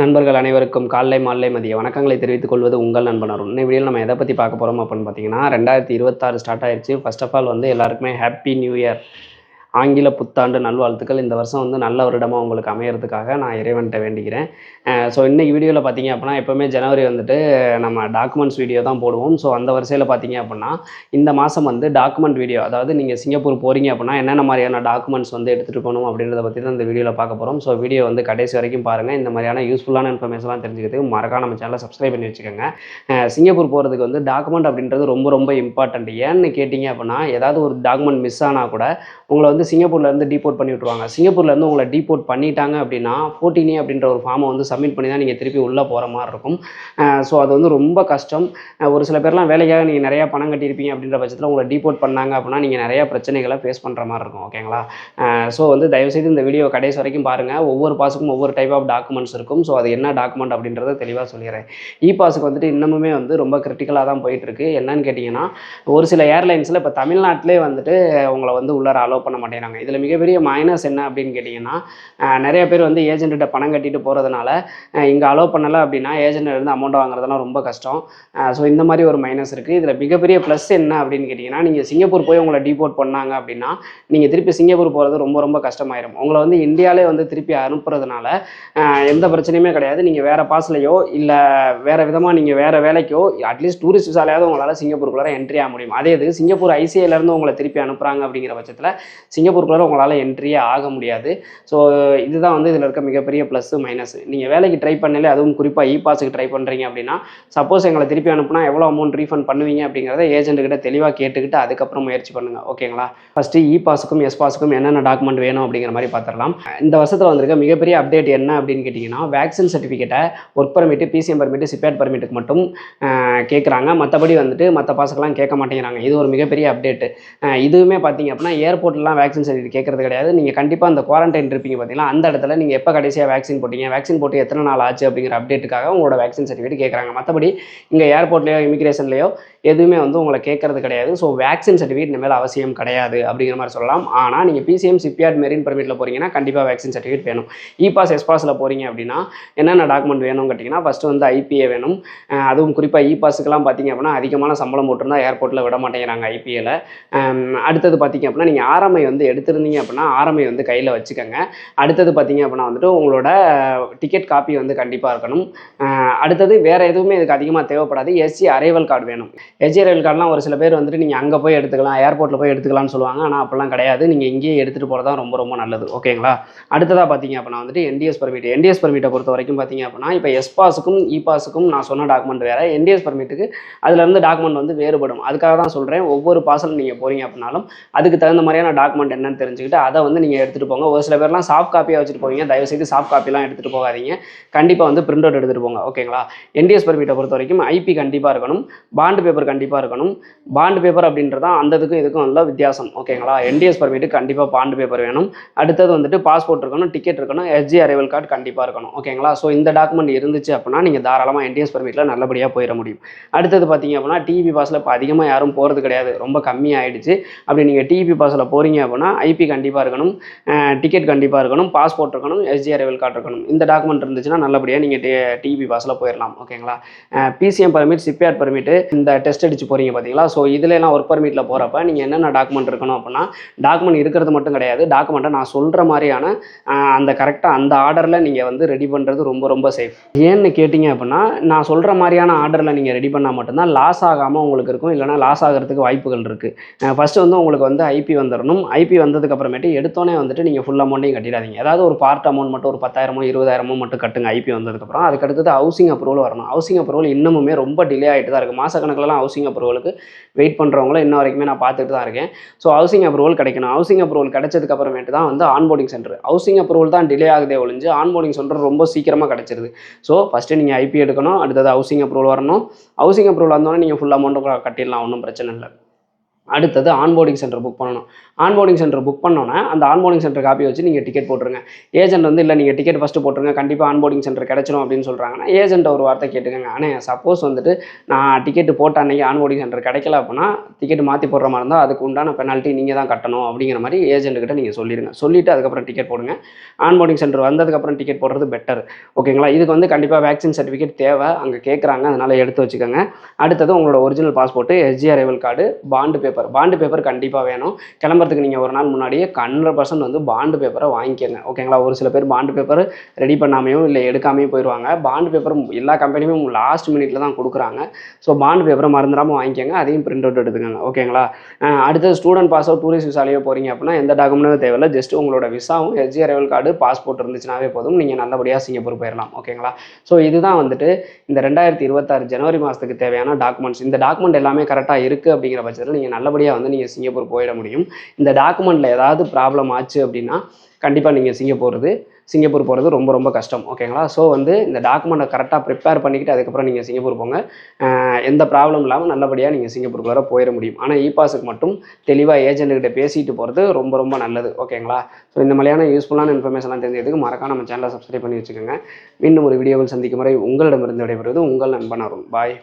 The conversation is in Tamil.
நண்பர்கள் அனைவருக்கும் காலை மாலை மதிய வணக்கங்களை தெரிவித்துக் கொள்வது உங்கள் நண்பன் அருண். இந்த வீடியோவில் நம்ம எதை பற்றி பார்க்க போகிறோம் அப்படின்னு பார்த்தீங்கன்னா 2026 ஸ்டார்ட் ஆயிடுச்சு. ஃபர்ஸ்ட் ஆஃப் ஆல் வந்து எல்லாருக்குமே ஹாப்பி நியூ இயர், ஆங்கில புத்தாண்டு நல்வாழ்த்துக்கள். இந்த வருஷம் வந்து நல்ல வருடமாக உங்களுக்கு அமையறதுக்காக நான் இறைவன்கிட்ட வேண்டிக்கிறேன். ஸோ இன்றைக்கி வீடியோவில் பார்த்தீங்க அப்படின்னா எப்போவுமே ஜனவரி வந்துட்டு நம்ம டாக்குமெண்ட்ஸ் வீடியோ தான் போடுவோம். ஸோ அந்த வரிசையில் பார்த்தீங்க அப்படின்னா இந்த மாதம் வந்து டாக்குமெண்ட் வீடியோ, அதாவது நீங்கள் சிங்கப்பூர் போகிறீங்க அப்படின்னா என்னென்ன மாதிரியான டாக்குமெண்ட்ஸ் வந்து எடுத்துகிட்டு போகணும் அப்படின்றத பற்றி தான் இந்த வீடியோவில் பார்க்க போகிறோம். ஸோ வீடியோ வந்து கடைசி வரைக்கும் பாருங்கள். இந்த மாதிரியான யூஸ்ஃபுல்லான இன்ஃபர்மேஷன்லாம் தெரிஞ்சுக்கிறதுக்கு மறக்காம நம்ம சேனலை சப்ஸ்கிரைப் பண்ணி வச்சுக்கோங்க. சிங்கப்பூர் போகிறதுக்கு வந்து டாக்குமெண்ட் அப்படின்றது ரொம்ப ரொம்ப இம்பார்ட்டண்ட். ஏன்னு கேட்டிங்க அப்படின்னா ஏதாவது ஒரு டாக்குமெண்ட் மிஸ் ஆனால் கூட உங்களை வந்து சிங்கப்பூர்லேருந்து டீபோர்ட் பண்ணி விட்ருவாங்க. சிங்கப்பூர்லேருந்து உங்களை டீபோர்ட் பண்ணிட்டாங்க அப்படின்னா 14A அப்படின்ற ஒரு ஃபார்மை வந்து சப்மிட் பண்ணி தான் நீங்கள் திருப்பி உள்ளே போகிற மாதிரி இருக்கும். ஸோ அது வந்து ரொம்ப கஷ்டம். ஒரு சில பேர்லாம் வேலைக்காக நீங்கள் நிறையா பணம் கட்டியிருப்பீங்க அப்படின்ற பட்சத்தில் உங்களை டீபோர்ட் பண்ணாங்க அப்படின்னா நீங்கள் நிறையா பிரச்சனைகளை ஃபேஸ் பண்ணுற மாதிரி இருக்கும். ஓகேங்களா? ஸோ வந்து தயவுசெய்து இந்த வீடியோ கடைசி வரைக்கும் பாருங்கள். ஒவ்வொரு பாஸுக்கும் ஒவ்வொரு டைப் ஆஃப் டாக்குமெண்ட்ஸ் இருக்கும். ஸோ அது என்ன டாக்குமெண்ட் அப்படின்றத தெளிவாக சொல்லிடுறேன். பாஸுக்கு வந்துட்டு இன்னமுமே வந்து ரொம்ப கிரிட்டிக்கலாக தான் போயிட்டுருக்கு. என்னன்னு கேட்டிங்கன்னா ஒரு சில ஏர்லைன்ஸில் இப்போ தமிழ்நாட்டிலே வந்துட்டு உங்களை வந்து உள்ளார அலோவ் பண்ண மாட்டேங்கிறாங்க. இதில் மிகப்பெரிய மைனஸ் என்ன அப்படின்னு கேட்டிங்கன்னா நிறைய பேர் வந்து ஏஜென்ட்டிட்ட பணம் கட்டிட்டு போகிறதுனால இங்கே அலோவ் பண்ணலை அப்படின்னா ஏஜென்ட்லேருந்து அமௌண்ட் வாங்குறதெல்லாம் ரொம்ப கஷ்டம். ஸோ இந்த மாதிரி ஒரு மைனஸ் இருக்குது. இதில் மிகப்பெரிய ப்ளஸ் என்ன அப்படின்னு கேட்டிங்கன்னா நீங்கள் சிங்கப்பூர் போய் உங்களை டீபோர்ட் பண்ணாங்க அப்படின்னா நீங்கள் திருப்பி சிங்கப்பூர் போகிறது ரொம்ப ரொம்ப கஷ்டமாயிரும். உங்களை வந்து இந்தியாவிலே வந்து திருப்பி அனுப்புறதுனால எந்த பிரச்சனையுமே கிடையாது. நீங்கள் வேறு பாஸ்லையோ இல்லை வேறு விதமாக நீங்கள் வேறு வேலைக்கோ அட்லீஸ்ட் டூரிஸ்ட் விசாலையாவது உங்களால் சிங்கப்பூருக்குள்ளே என்ட்ரி ஆக முடியும். அதே இது சிங்கப்பூர் ஐசிஐலேருந்து உங்களை திருப்பி அனுப்புகிறாங்க அப்படிங்கிற பட்சத்தில் சிங்கப்பூருக்குள்ளே உங்களால் என்ட்ரியே ஆக முடியாது. ஸோ இதுதான் வந்து இதில் இருக்க மிகப்பெரிய ப்ளஸ்ஸு மைனஸ். நீங்கள் வேலைக்கு ட்ரை பண்ணல, அதுவும் குறிப்பாக பாஸுக்கு ட்ரை பண்ணுறீங்க அப்படின்னா சப்போஸ் எங்களை திருப்பி அனுப்புனா எவ்வளோ அமௌண்ட் ரீஃபண்ட் பண்ணுவீங்க அப்படிங்கிறத ஏஜென்ட்டுக்கிட்ட தெளிவாக கேட்டுக்கிட்டு அதுக்கப்புறம் முயற்சி பண்ணுங்கள். ஓகேங்களா? ஃபஸ்ட்டு பாஸுக்கும் பாஸுக்கும் என்னென்ன டாக்குமெண்ட் வேணும் அப்படிங்கிற மாதிரி பார்த்துடலாம். இந்த வருஷத்தில் வந்திருக்க மிகப்பெரிய அப்டேட் என்ன அப்படின்னு கேட்டிங்கன்னா வேக்சின் சர்டிஃபிகேட்டை work permit, BCM permit, CIPET பர்மிட்டுக்கு மட்டும் கேட்குறாங்க. மற்றபடி வந்துட்டு மற்ற பாஸுக்கெல்லாம் கேட்க மாட்டேங்கிறாங்க. இது ஒரு மிகப்பெரிய அப்டேட்டு. இதுவுமே பார்த்தீங்க அப்படின்னா ஏர்போர்ட்லாம் வேக்சின் சர்டிஃபிகேட் கேட்கறது கிடையாது. நீங்கள் கண்டிப்பாக அந்த குவாரண்டைன் இருப்பீங்க பார்த்தீங்களா, அந்த இடத்துல நீங்கள் எப்போ கடைசியாக வேக்சின் போட்டீங்க, வேக்சின் போட்டு எத்தனை நாள் ஆச்சு அப்படிங்கிற அப்டேட்டுக்காக உங்களோட வேக்சின் சர்டிஃபிகேட் கேட்குறாங்க. மற்றபடி இங்கே ஏர்போர்ட்லேயோ இமிகிரேஷன்லேயோ எதுவுமே வந்து உங்களை கேட்கறது கிடையாது. ஸோ வேக்சின் சர்டிஃபிகேட் இனிமேல் அவசியம் கிடையாது அப்படிங்கிற மாதிரி சொல்லலாம். ஆனால் நீங்கள் பிசிஎம், சிபிஆட், மெரின் பர்மிட்டில் போகிறீங்கன்னா கண்டிப்பாக வேக்சின் சர்டிஃபிகேட் வேணும். பாஸ், பாஸில் போகிறீங்க அப்படின்னா என்னென்ன டாக்குமெண்ட் வேணும்னு கேட்டிங்கன்னா ஃபஸ்ட்டு வந்து ஐபிஏ வேணும். அதுவும் குறிப்பாக பாஸுக்கெல்லாம் பார்த்தீங்க அப்படின்னா அதிகமான சம்பளம் போட்டிருந்தா ஏர்போர்ட்டில் விட மாட்டேங்கிறாங்க ஐபிஏல. அடுத்தது பார்த்தீங்க அப்படின்னா நீங்கள் ஆர்எம்ஐ வந்து எடுத்திருந்தீங்க அப்படின்னா ஆர்எம்ஐ வந்து கையில் வச்சுக்கோங்க. அடுத்தது பார்த்தீங்க அப்படின்னா வந்துட்டு உங்களோட டிக்கெட் காப்பி வந்து கண்டிப்பாக இருக்கணும். அடுத்தது வேறு எதுவுமே இதுக்கு அதிகமாக தேவைப்படாது. எஸ்சி அரைவல் கார்டு வேணும். எஸ்சி அரைவல் கார்டுலாம் ஒரு சில பேர் வந்துட்டு நீங்கள் அங்கே போய் எடுத்துக்கலாம், ஏர்போர்ட்டில் போய் எடுத்துக்கலாம்னு சொல்லுவாங்க. ஆனால் அப்படிலாம் கிடையாது. நீங்கள் இங்கேயே எடுத்துகிட்டு போகிறது தான் ரொம்ப ரொம்ப நல்லது. ஓகேங்களா? அடுத்ததாக பார்த்தீங்க அப்படின்னா வந்துட்டு என்டிஎஸ் பர்மிட்டை பொறுத்த வரைக்கும் பார்த்தீங்க அப்படின்னா இப்போ பாஸுக்கும் பாஸுக்கும் நான் சொன்ன டாக்குமெண்ட் வேறு, என்டிஎஸ் பர்மிட்டுக்கு அதுலேருந்து டாக்குமெண்ட் வந்து வேறுபடும். அதுக்காக தான் சொல்கிறேன் ஒவ்வொரு பாஸில் நீங்கள் போகிறீங்க அப்படின்னாலும் அதுக்கு தகுந்த மாதிரியான டாக்குமெண்ட் என்னன்னு தெரிஞ்சுக்கிட்டு அதை வந்து நீங்கள் எடுத்துகிட்டு போங்க. ஒரு சில பேர்லாம் சாஃப்ட் காப்பியாக வச்சுட்டு போவீங்க. தயவுசெய்து சாஃப்ட் காப்பிலாம் எடுத்துகிட்டு போகாதீங்க. கண்டிப்பாக வந்து பிரிண்ட் அவுட் எடுத்துகிட்டு போங்க. ஓகேங்களா? என்டிஎஸ் பர்மிட்டை பொறுத்த வரைக்கும் ஐபி கண்டிப்பாக இருக்கணும், பாண்டு பேப்பர் கண்டிப்பாக இருக்கணும். பாண்டு பேப்பர் அப்படின்றதான் அந்த இதுக்கும் நல்ல வித்தியாசம். ஓகேங்களா? என்டிஎஸ் பர்மிட்டு கண்டிப்பாக பாண்டு பேப்பர் வேணும். அடுத்தது வந்துட்டு பாஸ்போர்ட் இருக்கணும், டிக்கெட் இருக்கணும், எஸ்ஜி அரைவல் கார்டு கண்டிப்பாக இருக்கணும். ஓகேங்களா? ஸோ இந்த டாக்குமெண்ட் இருந்துச்சு அப்படின்னா நீங்கள் தாராளமாக என்டிஎஸ் பர்மிட்டில் நல்லபடியாக போயிட முடியும். அடுத்தது பார்த்தீங்க அப்படின்னா டிபி பாஸில் இப்போ அதிகமாக யாரும் போகிறது கிடையாது, ரொம்ப கம்மியாகிடுச்சு. அப்படி நீங்கள் டிபி பாஸில் போகிறீங்க அப்படின்னா ஐபி கண்டிப்பாக இருக்கணும், டிக்கெட் கண்டிப்பாக இருக்கணும், பாஸ்போர்ட் இருக்கணும், எஸ்ஜி அரைவல் கார்டு இருக்கணும். இந்த டாக்குமெண்ட் இருந்துச்சுன்னா நல்லபடியாக நீங்கள் டிபி பாஸில் போயிடலாம். ஓகேங்களா? பிசிஎம் பர்மிட், சிபிஆட் பர்மிட்டு, இந்த டெஸ்ட் அடிச்சு போகிறீங்க பார்த்தீங்களா, ஸோ இதுலலாம் ஒர்க் பர்மிட்டில் போகிறப்ப நீங்கள் என்னென்ன டாக்குமெண்ட் இருக்கணும் அப்படின்னா டாக்குமெண்ட் இருக்கிறது மட்டும் கிடையாது, டாக்குமெண்ட்டை நான் சொல்கிற மாதிரியான அந்த கரெக்டாக அந்த ஆர்டரில் நீங்கள் வந்து ரெடி பண்ணுறது ரொம்ப ரொம்ப சேஃப். ஏன்னு கேட்டிங்க அப்படின்னா நான் சொல்கிற மாதிரியான ஆர்டரில் நீங்கள் ரெடி பண்ணால் மட்டும்தான் லாஸ் ஆகாமல் உங்களுக்கு இருக்கும், இல்லைனா லாஸ் ஆகிறதுக்கு வாய்ப்புகள் இருக்குது. ஃபஸ்ட்டு வந்து உங்களுக்கு வந்து ஐபி வந்துடணும். ஐபி வந்ததுக்கப்புறமேட்டு எடுத்தோன்னே வந்துட்டு நீங்கள் ஃபுல் அமௌண்ட்டையும் கட்டிடாதீங்க. ஏதாவது ஒரு பார்ட் அமௌண்ட் மட்டும் ஒரு 10,000 20,000 மட்டும் கட்டுங்க ஐபி வந்ததுக்கப்புறம். அதுக்கடுத்தது ஹவுசிங் அப்ரூவல் வரணும். ஹவுசிங் அப்ரூவல் இன்னமுமே ரொம்ப டிலே ஆகிட்டு தான் இருக்குது. மாதக்கணக்கிலலாம் ஹவுசிங் அப்ரூவலுக்கு வெயிட் பண்ணுறவங்களும் இன்ன வரைக்குமே நான் பார்த்துட்டு தான் இருக்கேன். ஸோ ஹவுசிங் அப்ரூவல் கிடைக்கணும். ஹவுசிங் அப்ரூவல் கிடைச்சதுக்கப்புறமேட்டு தான் வந்து ஆன்போர்டிங் சென்டர். ஹவுசிங் அப்ரூவல் தான் டிலே ஆகுதே ஒழிஞ்சு ஆன்போர்டிங் சென்டர் ரொம்ப சீக்கிரமாக கிடச்சிருது. ஸோ ஃபஸ்ட்டு நீங்கள் ஐபி எடுக்கணும், அடுத்தது ஹவுசிங் அப்ரூவல் வரணும். ஹவுசிங் அப்ரூவல் வந்தோடனே நீங்கள் ஃபுல் அமௌண்ட்டு கட்டிடலாம், ஒன்றும் பிரச்சனை இல்லை. அடுத்தது ஆன்போர்டிங் சென்டர் புக் பண்ணணும். ஆன்போர்டிங் சென்டர் புக் பண்ணோன்னே அந்த ஆன்போர்டிங் சென்டர் காப்பி வச்சு நீங்கள் டிக்கெட் போட்டுருங்க. ஏஜென்ட் வந்து இல்லை நீங்கள் டிக்கெட் ஃபஸ்ட்டு போட்டுருங்க, கண்டிப்பாக ஆன்போர்டிங் சென்டர் கிடச்சிரும் அப்படின்னு சொல்கிறாங்கன்னா ஏஜென்ட்டை ஒரு வார்த்தை கேட்டுக்கங்க. ஆனால் சப்போஸ் வந்துட்டு நான் டிக்கெட் போட்ட அன்றைக்கி ஆன்போர்டிங் சென்டர் கிடைக்கல அப்படின்னா டிக்கெட் மாற்றி போடுற மாதிரி இருந்தால் அதுக்கு உண்டான பெனால்ட்டி நீங்கள் தான் கட்டணும் அப்படிங்கிற மாதிரி ஏஜென்ட்டுக்கிட்ட நீங்கள் சொல்லிடுங்க. சொல்லிவிட்டு அதுக்கப்புறம் டிக்கெட் போடுங்க. ஆன்போர்டிங் சென்டர் வந்ததுக்கப்புறம் டிக்கெட் போடுறது பெட்டர். ஓகேங்களா? இதுக்கு வந்து கண்டிப்பாக வேக்சின் சர்டிஃபிகேட் தேவை, அங்கே கேட்குறாங்க, அதனால் எடுத்து வச்சுக்கோங்க. அடுத்தது உங்களோட original passport, SG arrival card, bond paper கண்டிப்பாக வேணும். கிளம்புறதுக்கு நீங்கள் ஒரு நாள் முன்னாடியே 100% வந்து பாண்டு பேப்பரை வாங்கிக்கோங்க. ஓகேங்களா? ஒரு சில பேர் பாண்டு பேப்பர் ரெடி பண்ணாமையும் இல்லை எடுக்காமையும் போயிடுவாங்க. பாண்டு பேப்பர் எல்லா கம்பெனியுமே லாஸ்ட் மினிட்ல தான் கொடுக்குறாங்க. ஸோ பாண்டு பேப்பரை மறந்துடாமல் வாங்கிக்கோங்க. அதையும் பிரிண்ட் அவுட் எடுத்துக்கோங்க. ஓகேங்களா? அடுத்தது ஸ்டூடெண்ட் பாஸோ டூரிஸ்ட் விசாலையோ போகிறீங்க அப்படின்னா எந்த டாக்குமெண்ட்டும் தேவையில்லை. ஜஸ்ட் உங்களோட விசாவும் எஸ்ஜி அரைவல் கார்டு பாஸ்போர்ட் இருந்துச்சுனாவே போதும், நீங்கள் நல்லபடியாக சிங்கப்பூர் போயிடலாம். ஓகேங்களா? ஸோ இதுதான் வந்துட்டு இந்த 2026 ஜனவரி மாதத்துக்கு தேவையான டாக்குமெண்ட்ஸ். இந்த டாக்குமெண்ட் எல்லாமே கரெக்டாக இருக்குது அப்படிங்கிற பட்சத்தில் நீங்கள் நல்லபடியாக வந்து நீங்கள் சிங்கப்பூர் போயிட முடியும். இந்த டாக்குமெண்ட்டில் ஏதாவது ப்ராப்ளம் ஆச்சு அப்படின்னா கண்டிப்பாக நீங்கள் சிங்கப்பூர் போகிறது ரொம்ப ரொம்ப கஷ்டம். ஓகேங்களா? ஸோ வந்து இந்த டாக்குமெண்ட்டை கரெக்டாக ப்ரிப்பேர் பண்ணிக்கிட்டு அதுக்கப்புறம் நீங்கள் சிங்கப்பூர் போங்க. எந்த ப்ராப்ளம் இல்லாமல் நல்லபடியாக நீங்கள் சிங்கப்பூருக்கு வர போயிட முடியும். ஆனால் பாஸுக்கு மட்டும் தெளிவாக ஏஜென்ட்டுக்கிட்ட பேசிட்டு போகிறது ரொம்ப ரொம்ப நல்லது. ஓகேங்களா? ஸோ இந்த மாதிரியான யூஸ்ஃபுல்லான இன்ஃபர்மேஷன்லாம் தெரிஞ்சதுக்கு மறக்காம நம்ம சேனலை சப்ஸ்கிரைப் பண்ணி வச்சுக்கோங்க. மீண்டும் ஒரு வீடியோவில் சந்திக்கும் முறை உங்களிடமிருந்து விடைபெறுவது உங்கள் நண்பன் அருண். பாய்.